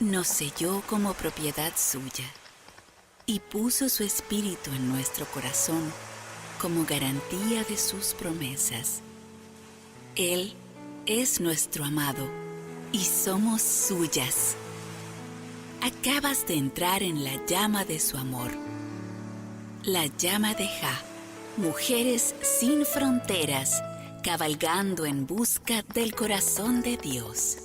nos selló como propiedad suya y puso su espíritu en nuestro corazón como garantía de sus promesas. Él es nuestro amado y somos suyas. Acabas de entrar en la llama de su amor, la llama de Jah, mujeres sin fronteras, cabalgando en busca del corazón de Dios.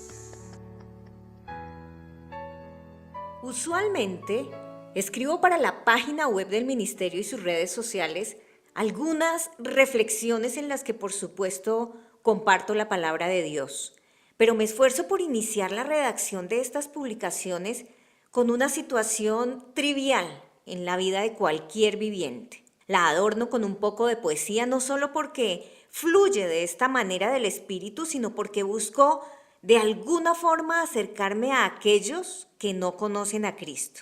Usualmente, escribo para la página web del ministerio y sus redes sociales algunas reflexiones en las que, por supuesto, comparto la palabra de Dios. Pero me esfuerzo por iniciar la redacción de estas publicaciones con una situación trivial en la vida de cualquier viviente. La adorno con un poco de poesía, no solo porque fluye de esta manera del espíritu, sino porque busco de alguna forma acercarme a aquellos que no conocen a Cristo.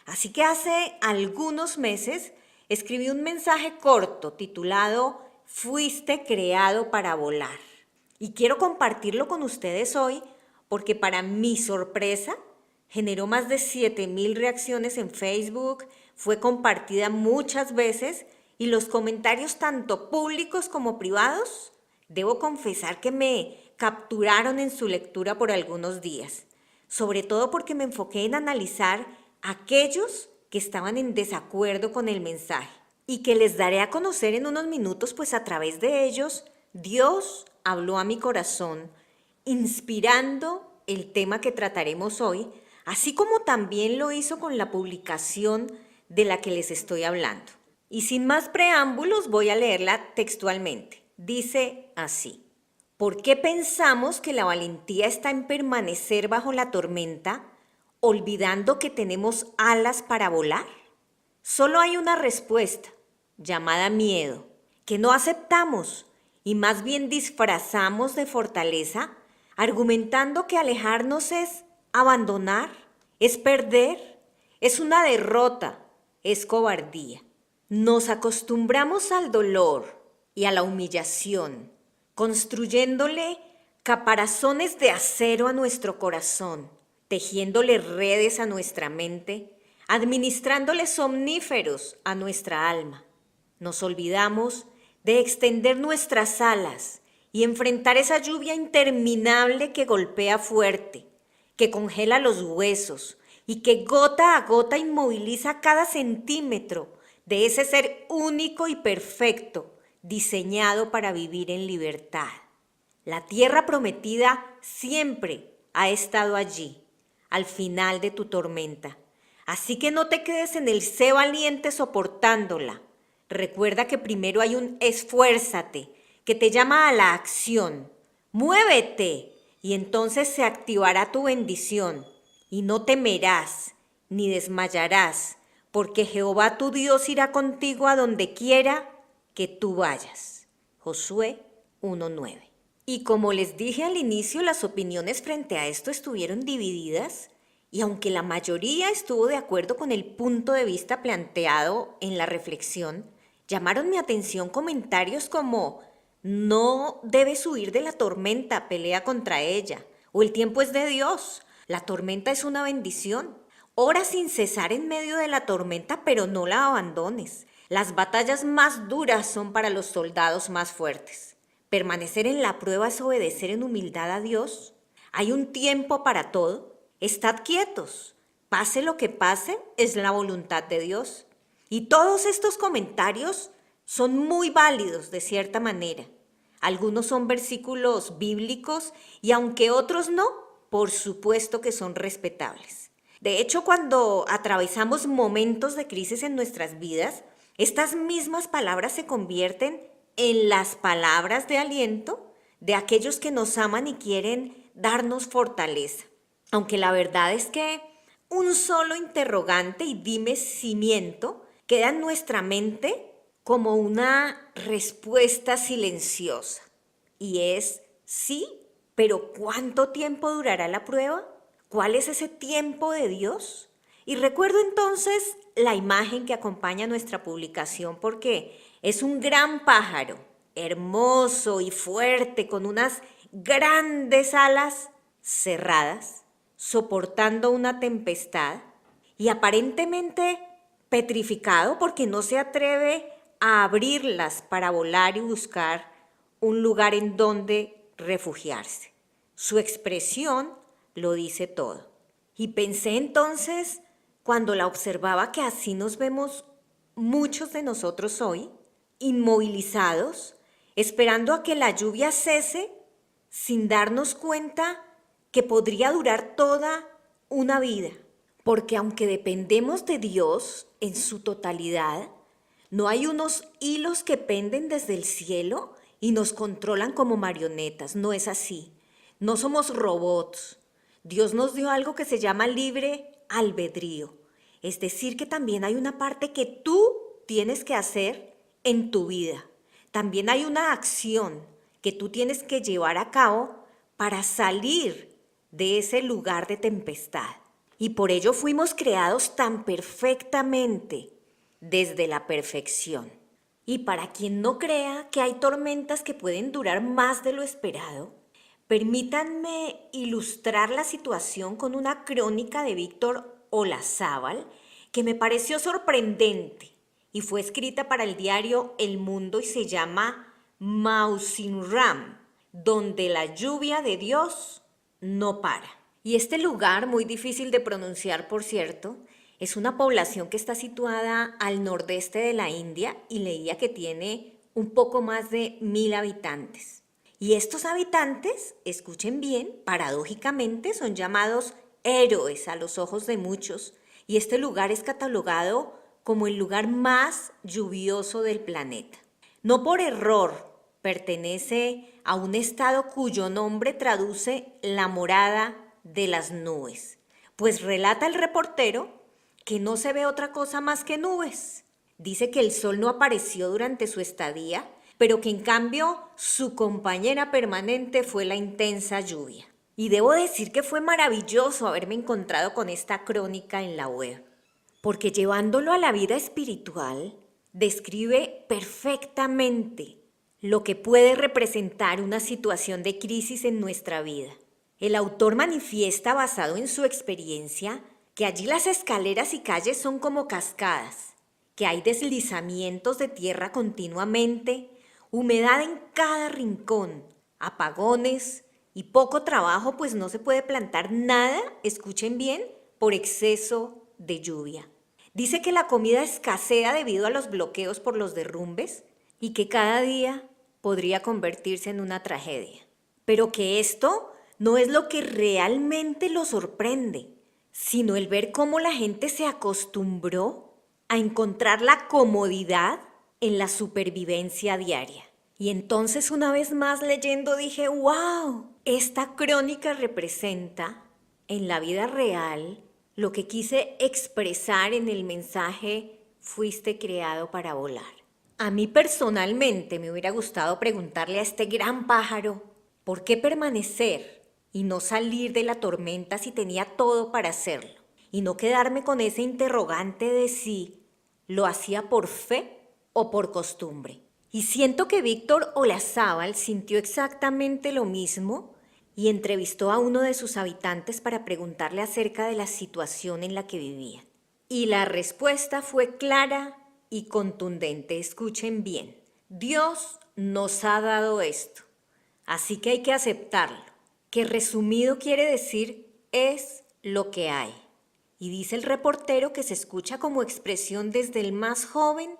Así que hace algunos meses escribí un mensaje corto titulado "Fuiste creado para volar". Y quiero compartirlo con ustedes hoy porque, para mi sorpresa, generó más de 7,000 reacciones en Facebook, fue compartida muchas veces y los comentarios, tanto públicos como privados, debo confesar que me capturaron en su lectura por algunos días, sobre todo porque me enfoqué en analizar aquellos que estaban en desacuerdo con el mensaje y que les daré a conocer en unos minutos, pues a través de ellos Dios habló a mi corazón, inspirando el tema que trataremos hoy, así como también lo hizo con la publicación de la que les estoy hablando. Y sin más preámbulos, voy a leerla textualmente. Dice así: ¿por qué pensamos que la valentía está en permanecer bajo la tormenta, olvidando que tenemos alas para volar? Solo hay una respuesta, llamada miedo, que no aceptamos y más bien disfrazamos de fortaleza, argumentando que alejarnos es abandonar, es perder, es una derrota, es cobardía. Nos acostumbramos al dolor y a la humillación, construyéndole caparazones de acero a nuestro corazón, tejiéndole redes a nuestra mente, administrándole somníferos a nuestra alma. Nos olvidamos de extender nuestras alas y enfrentar esa lluvia interminable que golpea fuerte, que congela los huesos y que gota a gota inmoviliza cada centímetro de ese ser único y perfecto, diseñado para vivir en libertad. La tierra prometida siempre ha estado allí, al final de tu tormenta. Así que no te quedes en el sé valiente soportándola. Recuerda que primero hay un esfuérzate, que te llama a la acción. Muévete y entonces se activará tu bendición. Y no temerás ni desmayarás, porque Jehová tu Dios irá contigo a donde quiera que tú vayas. Josué 1:9. Y como les dije al inicio, las opiniones frente a esto estuvieron divididas, y aunque la mayoría estuvo de acuerdo con el punto de vista planteado en la reflexión, llamaron mi atención comentarios como: no debes huir de la tormenta, pelea contra ella, o el tiempo es de Dios, la tormenta es una bendición. Ora sin cesar en medio de la tormenta, pero no la abandones. Las batallas más duras son para los soldados más fuertes. Permanecer en la prueba es obedecer en humildad a Dios. Hay un tiempo para todo. Estad quietos. Pase lo que pase, es la voluntad de Dios. Y todos estos comentarios son muy válidos de cierta manera. Algunos son versículos bíblicos y aunque otros no, por supuesto que son respetables. De hecho, cuando atravesamos momentos de crisis en nuestras vidas, estas mismas palabras se convierten en las palabras de aliento de aquellos que nos aman y quieren darnos fortaleza. Aunque la verdad es que un solo interrogante y dime si miento queda en nuestra mente como una respuesta silenciosa. Y es sí, pero ¿cuánto tiempo durará la prueba? ¿Cuál es ese tiempo de Dios? Y recuerdo entonces la imagen que acompaña nuestra publicación, porque es un gran pájaro, hermoso y fuerte, con unas grandes alas cerradas. soportando una tempestad y aparentemente petrificado porque no se atreve a abrirlas para volar y buscar un lugar en donde refugiarse. Su expresión lo dice todo. Y pensé entonces, cuando la observaba, que así nos vemos muchos de nosotros hoy, inmovilizados, esperando a que la lluvia cese, sin darnos cuenta que podría durar toda una vida. Porque aunque dependemos de Dios en su totalidad, no hay unos hilos que penden desde el cielo y nos controlan como marionetas. No es así. No somos robots. Dios nos dio algo que se llama libre albedrío. Es decir, que también hay una parte que tú tienes que hacer en tu vida. También hay una acción que tú tienes que llevar a cabo para salir de ese lugar de tempestad. Y por ello fuimos creados tan perfectamente desde la perfección. Y para quien no crea que hay tormentas que pueden durar más de lo esperado, permítanme ilustrar la situación con una crónica de Víctor Olazábal que me pareció sorprendente y fue escrita para el diario El Mundo y se llama Mausinram, donde la lluvia de Dios no para. Y este lugar, muy difícil de pronunciar por cierto, es una población que está situada al nordeste de la India y leía que tiene un poco más de 1000 habitantes. Y estos habitantes, escuchen bien, paradójicamente son llamados héroes a los ojos de muchos, y este lugar es catalogado como el lugar más lluvioso del planeta. No por error pertenece a un estado cuyo nombre traduce la morada de las nubes, pues relata el reportero que no se ve otra cosa más que nubes. Dice que el sol no apareció durante su estadía, pero que en cambio su compañera permanente fue la intensa lluvia. Y debo decir que fue maravilloso haberme encontrado con esta crónica en la web, porque llevándolo a la vida espiritual, describe perfectamente lo que puede representar una situación de crisis en nuestra vida. El autor manifiesta, basado en su experiencia, que allí las escaleras y calles son como cascadas, que hay deslizamientos de tierra continuamente, humedad en cada rincón, apagones y poco trabajo, pues no se puede plantar nada, escuchen bien, por exceso de lluvia. Dice que la comida escasea debido a los bloqueos por los derrumbes y que cada día podría convertirse en una tragedia. Pero que esto no es lo que realmente lo sorprende, sino el ver cómo la gente se acostumbró a encontrar la comodidad en la supervivencia diaria. Y entonces una vez más leyendo dije, wow, esta crónica representa en la vida real lo que quise expresar en el mensaje Fuiste creado para volar. A mí personalmente me hubiera gustado preguntarle a este gran pájaro, ¿por qué permanecer y no salir de la tormenta si tenía todo para hacerlo? Y no quedarme con ese interrogante de si lo hacía por fe o por costumbre. Y siento que Víctor Olazábal sintió exactamente lo mismo y entrevistó a uno de sus habitantes para preguntarle acerca de la situación en la que vivían. Y la respuesta fue clara y contundente. Escuchen bien. Dios nos ha dado esto, así que hay que aceptarlo, que resumido quiere decir es lo que hay. Y dice el reportero que se escucha como expresión desde el más joven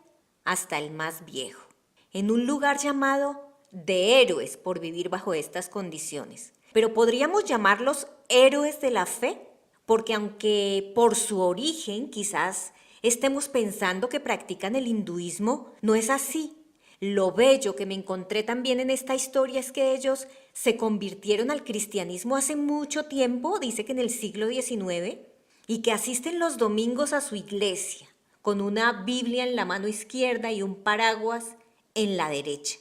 hasta el más viejo, en un lugar llamado de héroes por vivir bajo estas condiciones. Pero podríamos llamarlos héroes de la fe, porque aunque por su origen quizás estemos pensando que practican el hinduismo, no es así. Lo bello que me encontré también en esta historia es que ellos se convirtieron al cristianismo hace mucho tiempo, dice que en el siglo XIX, y que asisten los domingos a su iglesia, con una Biblia en la mano izquierda y un paraguas en la derecha.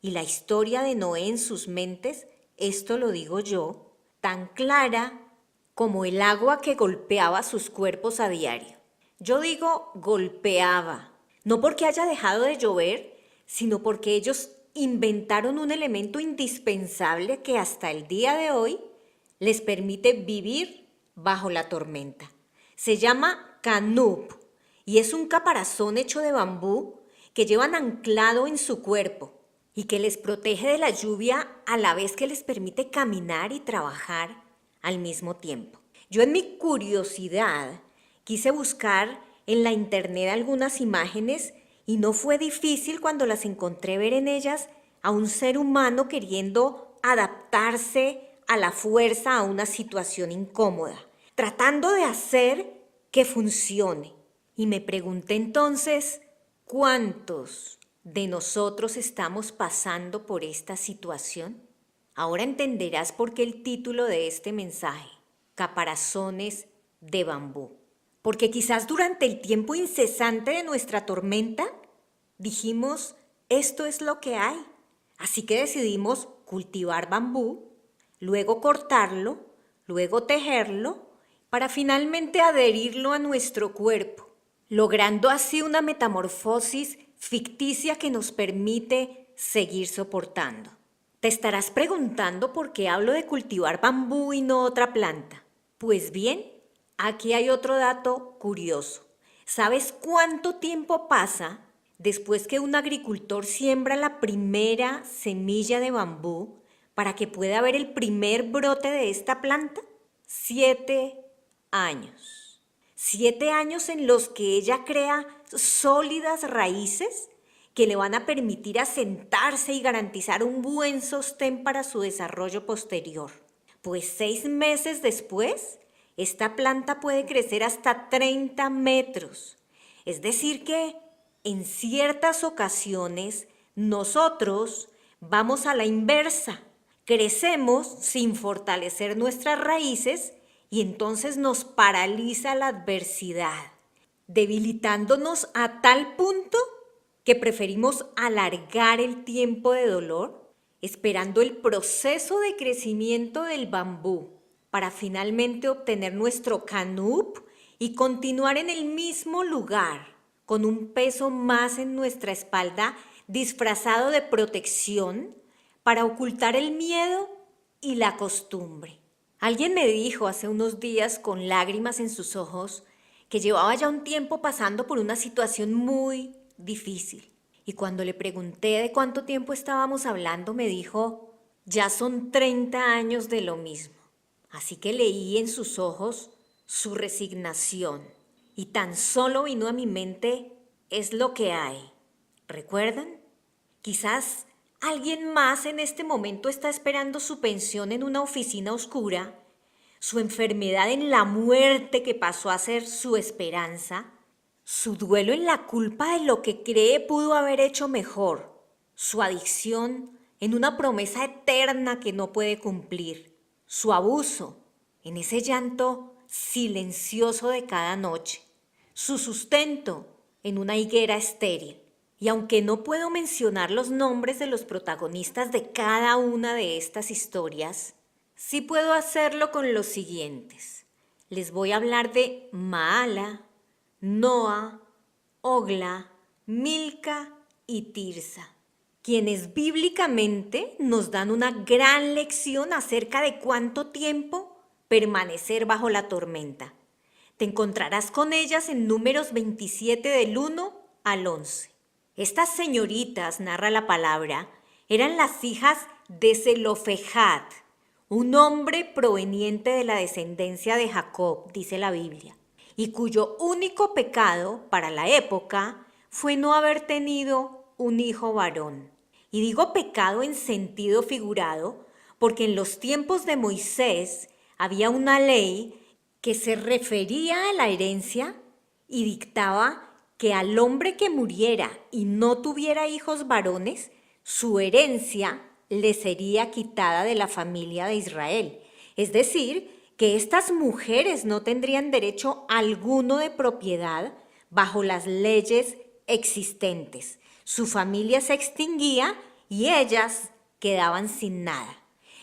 Y la historia de Noé en sus mentes, esto lo digo yo, tan clara como el agua que golpeaba sus cuerpos a diario. Yo digo golpeaba, no porque haya dejado de llover, sino porque ellos inventaron un elemento indispensable que hasta el día de hoy les permite vivir bajo la tormenta. Se llama canup y es un caparazón hecho de bambú que llevan anclado en su cuerpo y que les protege de la lluvia a la vez que les permite caminar y trabajar al mismo tiempo. Yo en mi curiosidad quise buscar en la internet algunas imágenes y no fue difícil cuando las encontré ver en ellas a un ser humano queriendo adaptarse a la fuerza a una situación incómoda, tratando de hacer que funcione. Y me pregunté entonces, ¿cuántos de nosotros estamos pasando por esta situación? Ahora entenderás por qué el título de este mensaje, Caparazones de Bambú. Porque quizás durante el tiempo incesante de nuestra tormenta dijimos, esto es lo que hay. Así que decidimos cultivar bambú, luego cortarlo, luego tejerlo, para finalmente adherirlo a nuestro cuerpo, logrando así una metamorfosis ficticia que nos permite seguir soportando. Te estarás preguntando por qué hablo de cultivar bambú y no otra planta. Pues bien, aquí hay otro dato curioso. ¿Sabes cuánto tiempo pasa después que un agricultor siembra la primera semilla de bambú para que pueda haber el primer brote de esta planta? 7 años. 7 años en los que ella crea sólidas raíces que le van a permitir asentarse y garantizar un buen sostén para su desarrollo posterior. Pues 6 meses después, esta planta puede crecer hasta 30 metros. Es decir que en ciertas ocasiones nosotros vamos a la inversa. Crecemos sin fortalecer nuestras raíces y entonces nos paraliza la adversidad, debilitándonos a tal punto que preferimos alargar el tiempo de dolor, esperando el proceso de crecimiento del bambú para finalmente obtener nuestro canup y continuar en el mismo lugar, con un peso más en nuestra espalda disfrazado de protección para ocultar el miedo y la costumbre. Alguien me dijo hace unos días con lágrimas en sus ojos que llevaba ya un tiempo pasando por una situación muy difícil. Y cuando le pregunté de cuánto tiempo estábamos hablando, me dijo, ya son 30 años de lo mismo. Así que leí en sus ojos su resignación y tan solo vino a mi mente, es lo que hay. ¿Recuerdan? Quizás alguien más en este momento está esperando su pensión en una oficina oscura, su enfermedad en la muerte que pasó a ser su esperanza, su duelo en la culpa de lo que cree pudo haber hecho mejor, su adicción en una promesa eterna que no puede cumplir, su abuso en ese llanto silencioso de cada noche, su sustento en una higuera estéril. Y aunque no puedo mencionar los nombres de los protagonistas de cada una de estas historias, sí puedo hacerlo con los siguientes. Les voy a hablar de Maala, Noa, Ogla, Milca y Tirsa, quienes bíblicamente nos dan una gran lección acerca de cuánto tiempo permanecer bajo la tormenta. Te encontrarás con ellas en Números 27 del 1 al 11. Estas señoritas, narra la palabra, eran las hijas de Zelofejad, un hombre proveniente de la descendencia de Jacob, dice la Biblia, y cuyo único pecado para la época fue no haber tenido un hijo varón. Y digo pecado en sentido figurado porque en los tiempos de Moisés había una ley que se refería a la herencia y dictaba que al hombre que muriera y no tuviera hijos varones, su herencia le sería quitada de la familia de Israel. Es decir, que estas mujeres no tendrían derecho alguno de propiedad bajo las leyes existentes. Su familia se extinguía y ellas quedaban sin nada.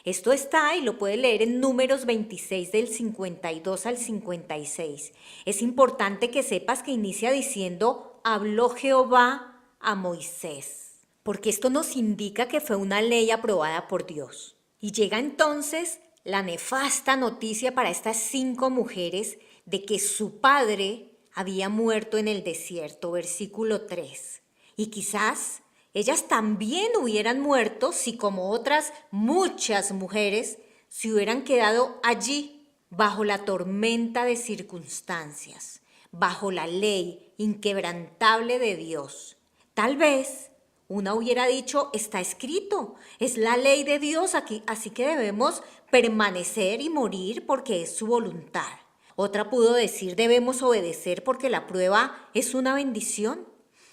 Esto está y lo puede leer en Números 26 del 52 al 56. Es importante que sepas que inicia diciendo, habló Jehová a Moisés, porque esto nos indica que fue una ley aprobada por Dios. Y llega entonces la nefasta noticia para estas 5 mujeres de que su padre había muerto en el desierto, versículo 3. Y quizás ellas también hubieran muerto si, como otras muchas mujeres, se hubieran quedado allí bajo la tormenta de circunstancias, bajo la ley inquebrantable de Dios. Tal vez una hubiera dicho, está escrito, es la ley de Dios aquí, así que debemos permanecer y morir porque es su voluntad. Otra pudo decir, debemos obedecer porque la prueba es una bendición.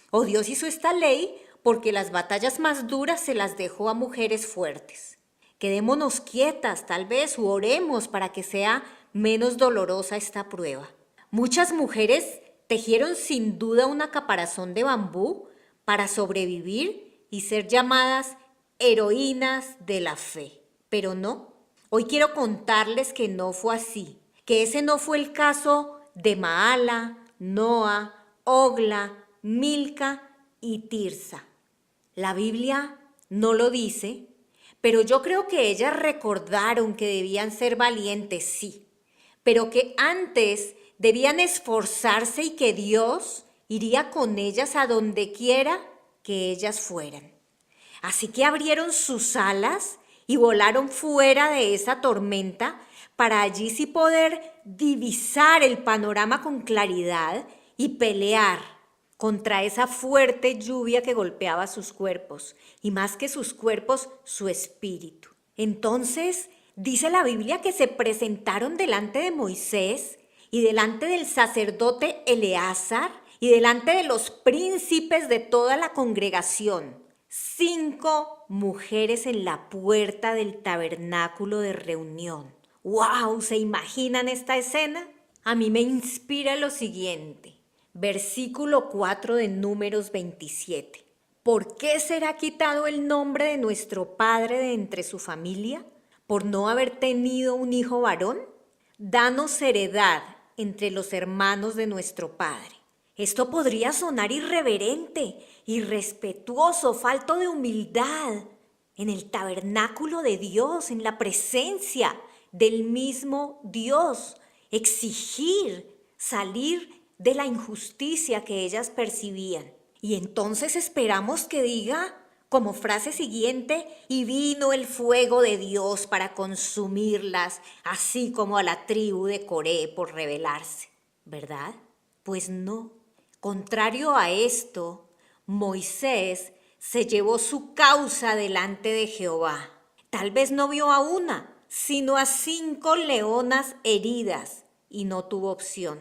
O Dios hizo esta ley porque las batallas más duras se las dejó a mujeres fuertes. Quedémonos quietas, tal vez, u oremos para que sea menos dolorosa esta prueba. Muchas mujeres tejieron sin duda una caparazón de bambú para sobrevivir y ser llamadas heroínas de la fe. Pero no, hoy quiero contarles que no fue así, que ese no fue el caso de Maala, Noa, Ogla, Milca y Tirsa. La Biblia no lo dice, pero yo creo que ellas recordaron que debían ser valientes, sí, pero que antes debían esforzarse y que Dios iría con ellas a donde quiera que ellas fueran. Así que abrieron sus alas y volaron fuera de esa tormenta para allí sí poder divisar el panorama con claridad y pelear contra esa fuerte lluvia que golpeaba sus cuerpos, y más que sus cuerpos, su espíritu. Entonces, dice la Biblia que se presentaron delante de Moisés y delante del sacerdote Eleazar y delante de los príncipes de toda la congregación. 5 mujeres en la puerta del tabernáculo de reunión. ¡Wow! ¿Se imaginan esta escena? A mí me inspira lo siguiente. Versículo 4 de Números 27. ¿Por qué será quitado el nombre de nuestro padre de entre su familia? ¿Por no haber tenido un hijo varón? Danos heredad entre los hermanos de nuestro padre. Esto podría sonar irreverente, irrespetuoso, falto de humildad. En el tabernáculo de Dios, en la presencia del mismo Dios, exigir salir de la injusticia que ellas percibían. Y entonces esperamos que diga, como frase siguiente, y vino el fuego de Dios para consumirlas, así como a la tribu de Coré por rebelarse. ¿Verdad? Pues no. Contrario a esto, Moisés se llevó su causa delante de Jehová. Tal vez no vio a una, sino a 5 leonas heridas, y no tuvo opción.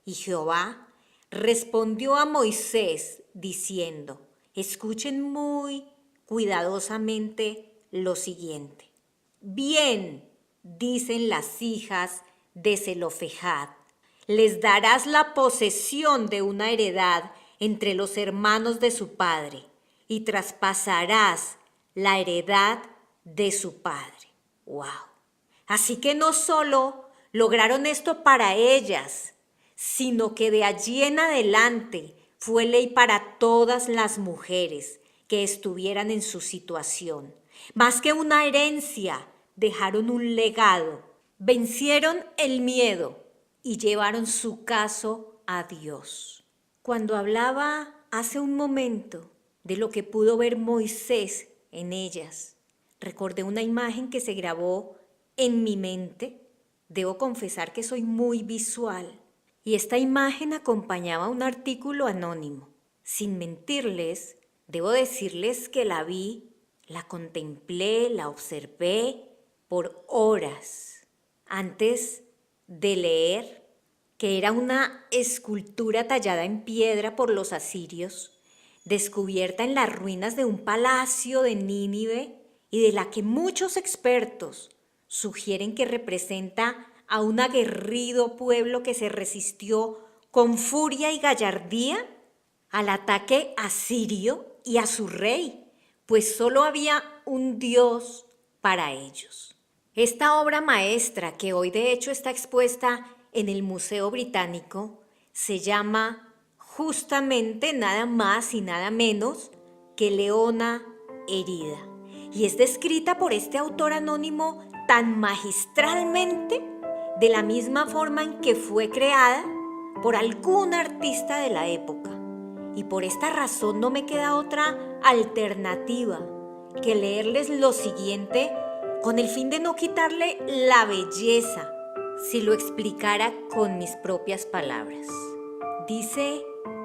Y Jehová respondió a Moisés diciendo, escuchen muy cuidadosamente lo siguiente. Bien, dicen las hijas de Zelofejad, les darás la posesión de una heredad entre los hermanos de su padre, y traspasarás la heredad de su padre. ¡Wow! Así que no solo lograron esto para ellas, sino que de allí en adelante fue ley para todas las mujeres que estuvieran en su situación. Más que una herencia, dejaron un legado, vencieron el miedo y llevaron su caso a Dios. Cuando hablaba hace un momento de lo que pudo ver Moisés en ellas, recordé una imagen que se grabó en mi mente. Debo confesar que soy muy visual. Y esta imagen acompañaba un artículo anónimo. Sin mentirles, debo decirles que la vi, la contemplé, la observé por horas antes de leer que era una escultura tallada en piedra por los asirios, descubierta en las ruinas de un palacio de Nínive y de la que muchos expertos sugieren que representa a un aguerrido pueblo que se resistió con furia y gallardía al ataque asirio y a su rey, pues solo había un Dios para ellos. Esta obra maestra, que hoy de hecho está expuesta en el Museo Británico, se llama justamente nada más y nada menos que Leona herida, y es descrita por este autor anónimo tan magistralmente de la misma forma en que fue creada por algún artista de la época. Y por esta razón no me queda otra alternativa que leerles lo siguiente con el fin de no quitarle la belleza, si lo explicara con mis propias palabras. Dice,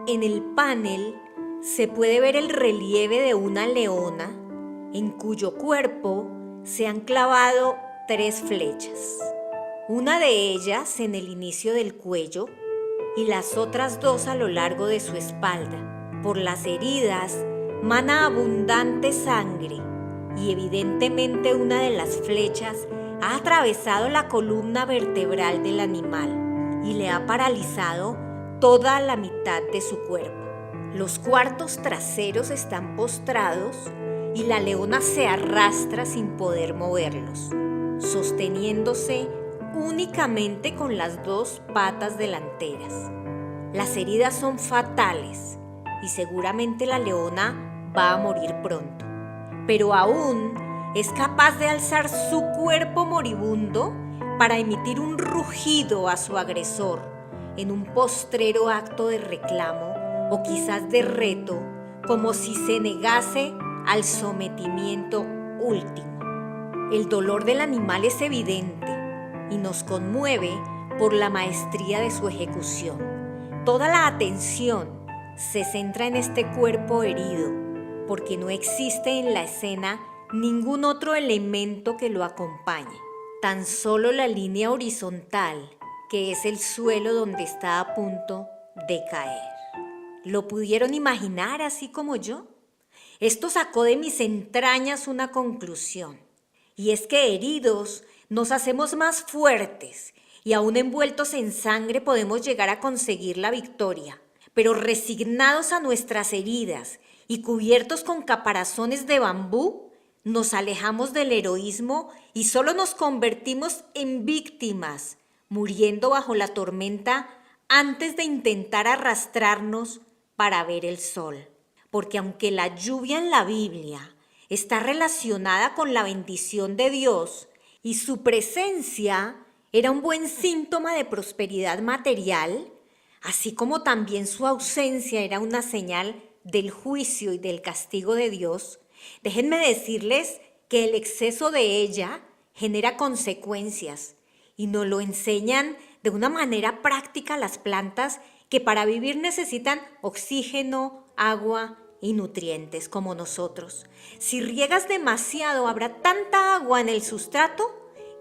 en el panel se puede ver el relieve de una leona en cuyo cuerpo se han clavado 3 flechas. Una de ellas en el inicio del cuello y las otras 2 a lo largo de su espalda. Por las heridas mana abundante sangre y evidentemente una de las flechas ha atravesado la columna vertebral del animal y le ha paralizado toda la mitad de su cuerpo. Los cuartos traseros están postrados y la leona se arrastra sin poder moverlos, sosteniéndose únicamente con las 2 patas delanteras. Las heridas son fatales y seguramente la leona va a morir pronto, pero aún es capaz de alzar su cuerpo moribundo para emitir un rugido a su agresor en un postrero acto de reclamo o quizás de reto, como si se negase al sometimiento último. El dolor del animal es evidente y nos conmueve por la maestría de su ejecución. Toda la atención se centra en este cuerpo herido, porque no existe en la escena ningún otro elemento que lo acompañe, tan solo la línea horizontal, que es el suelo donde está a punto de caer. ¿Lo pudieron imaginar así como yo? Esto sacó de mis entrañas una conclusión, y es que heridos nos hacemos más fuertes y aún envueltos en sangre podemos llegar a conseguir la victoria, pero resignados a nuestras heridas y cubiertos con caparazones de bambú, nos alejamos del heroísmo y solo nos convertimos en víctimas, muriendo bajo la tormenta antes de intentar arrastrarnos para ver el sol. Porque aunque la lluvia en la Biblia está relacionada con la bendición de Dios y su presencia era un buen síntoma de prosperidad material, así como también su ausencia era una señal del juicio y del castigo de Dios, déjenme decirles que el exceso de ella genera consecuencias y nos lo enseñan de una manera práctica las plantas que para vivir necesitan oxígeno, agua y nutrientes como nosotros. Si riegas demasiado, habrá tanta agua en el sustrato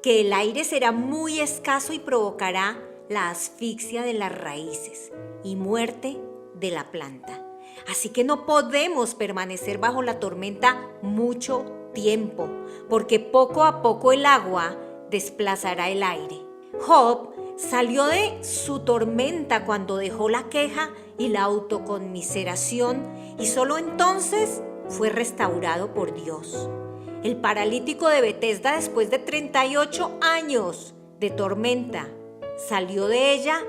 que el aire será muy escaso y provocará la asfixia de las raíces y muerte de la planta. Así que no podemos permanecer bajo la tormenta mucho tiempo, porque poco a poco el agua desplazará el aire. Job salió de su tormenta cuando dejó la queja y la autoconmiseración y solo entonces fue restaurado por Dios. El paralítico de Betesda, después de 38 años de tormenta, salió de ella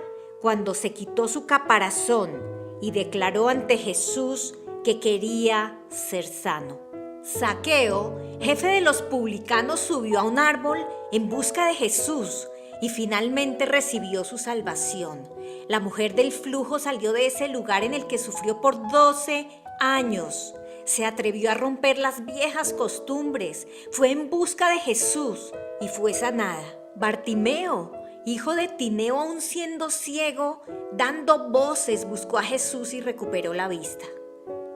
cuando se quitó su caparazón y declaró ante Jesús que quería ser sano. Zaqueo, jefe de los publicanos, subió a un árbol en busca de Jesús y finalmente recibió su salvación. La mujer del flujo salió de ese lugar en el que sufrió por 12 años. Se atrevió a romper las viejas costumbres, fue en busca de Jesús y fue sanada. Bartimeo, hijo de Tineo, aún siendo ciego, dando voces, buscó a Jesús y recuperó la vista.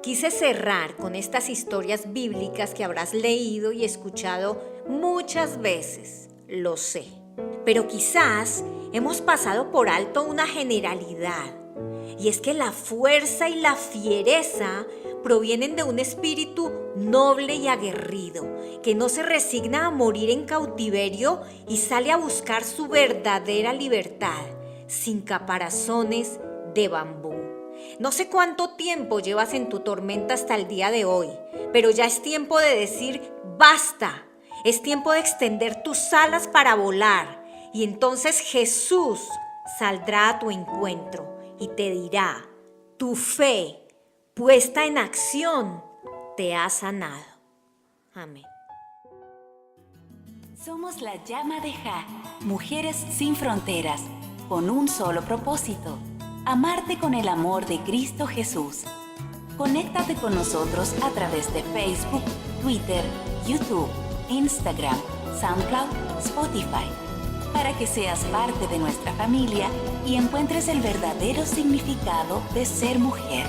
Quise cerrar con estas historias bíblicas que habrás leído y escuchado muchas veces, lo sé. Pero quizás hemos pasado por alto una generalidad, y es que la fuerza y la fiereza provienen de un espíritu noble y aguerrido, que no se resigna a morir en cautiverio y sale a buscar su verdadera libertad, sin caparazones de bambú. No sé cuánto tiempo llevas en tu tormenta hasta el día de hoy, pero ya es tiempo de decir ¡basta! Es tiempo de extender tus alas para volar, y entonces Jesús saldrá a tu encuentro y te dirá: tu fe puesta en acción te ha sanado. Amén. Somos la llama de Jah, mujeres sin fronteras, con un solo propósito: amarte con el amor de Cristo Jesús. Conéctate con nosotros a través de Facebook, Twitter, YouTube, Instagram, SoundCloud, Spotify, para que seas parte de nuestra familia y encuentres el verdadero significado de ser mujer.